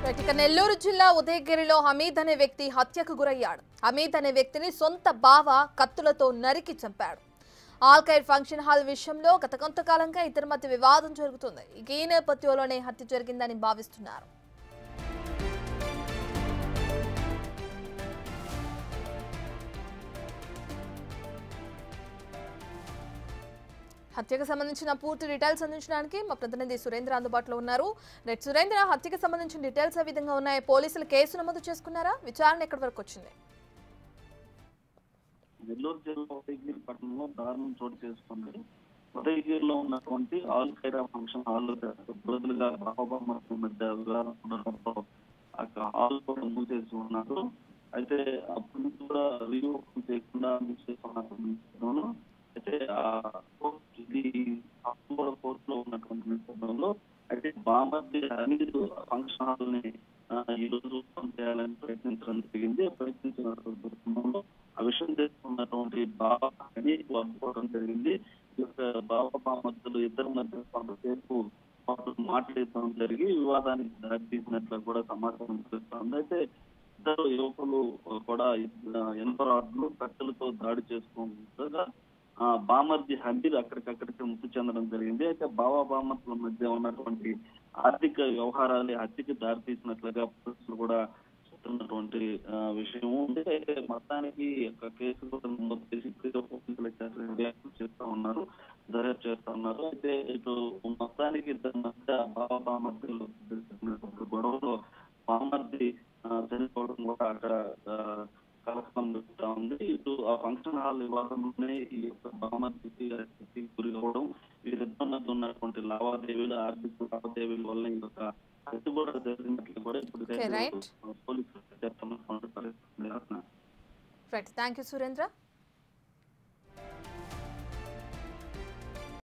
ఇక నెల్లూరు జిల్లా ఉదయగిరిలో హమీద్ అనే వ్యక్తి హత్యకు గురయ్యాడు. హమీద్ అనే వ్యక్తిని సొంత బావ కత్తులతో నరికి చంపాడు. ఆల్ఖైర్ ఫంక్షన్ హాల్ విషయంలో గత కొంతకాలంగా ఇద్దరి మధ్య వివాదం జరుగుతుంది. ఈ నేపథ్యంలోనే హత్య జరిగిందని భావిస్తున్నారు. హత్యకు సంబంధించిన పూర్తి డీటెయిల్స్ అందించడానికి మా ప్రతినిధి సురేంద్ర అందుబాటులో ఉన్నారు. సురేంద్ర, హత్యకు సంబంధించిన డీటెయిల్స్ ఏ విధంగా ఉన్నాయి? పోలీసులు కేసు నమోదు చేసుకున్నారా? విచారణ ఎక్కడి వరకు వచ్చింది? నెల్లూరు జిల్లా ఉదయగిరి పట్టణంలో దారుణం చోటు చేసుకుంది. ఉదయగిరిలో ఉన్నటువంటి ఆల్ ఖైరా ఫంక్షన్ హాల్ రోజులుగా బాబాబామ్మ మధ్య వివాదం ఉండడంతో ఆ హాల్ కూడా మూసేసి ఉన్నారు. అయితే అప్పటి నుంచి కూడా రీఓపెన్ చేయకుండా మూసేస్తున్నారు. అయితే ఇది అక్టోబర్ కోర్టులో ఉన్నటువంటి నేపథ్యంలో అయితే బామర్ది హమీద్ ఫంక్షన్ హాల్ ని ఈ రోజు ఓపెన్ చేయాలని ప్రయత్నించడం జరిగింది. ప్రయత్నించినటువంటి సందర్భంలో ఆ విషయం తెలుసుకున్నటువంటి బాబా హమీద్ అడ్డుకోవడం జరిగింది. ఈ యొక్క బాబా బామర్దులు ఇద్దరి మధ్య కొంతసేపు మాట్లాడడం జరిగి వివాదానికి దారితీసినట్లు కూడా సమాచారం తెలుస్తోంది. అయితే ఇద్దరు యువకులు కూడా ఎన్పరాడ్లు కట్టెలతో దాడి చేసుకుంటూ బామర్ది హమీద్ అక్కడికక్కడికి మృతి చెందడం జరిగింది. అయితే బాబా బామర్దుల మధ్య ఉన్నటువంటి ఆర్థిక వ్యవహారాలు హత్యకి దారితీసినట్లుగా పోలీసులు కూడా చెప్తున్నటువంటి విషయం ఉంది. అయితే మొత్తానికి కేసు నమోదు చేసి పోలీసులు చేస్తా ఉన్నారు, దర్యాప్తు చేస్తా ఉన్నారు. అయితే ఇటు మొత్తానికి ఇద్దరి మధ్య బాబా బామర్దులు గొడవలో బామర్ది చనిపోవడం కూడా అక్కడ కలకలం జరుగుతా ఉంది. ఇటు ఆ ఫంక్షన్ హాల్ వివాదంలోనే ఈ యొక్క బామర్దికి గురి కావడం, వీరిద్దరి మధ్య ఉన్నటువంటి లావాదేవీలు, ఆర్థిక లావాదేవీల వల్ల ఈ యొక్క హత్య కూడా జరిగినట్లు కూడా ఇప్పుడు పోలీసులు చెప్తున్నటువంటి పరిస్థితి. Thank you Surendra.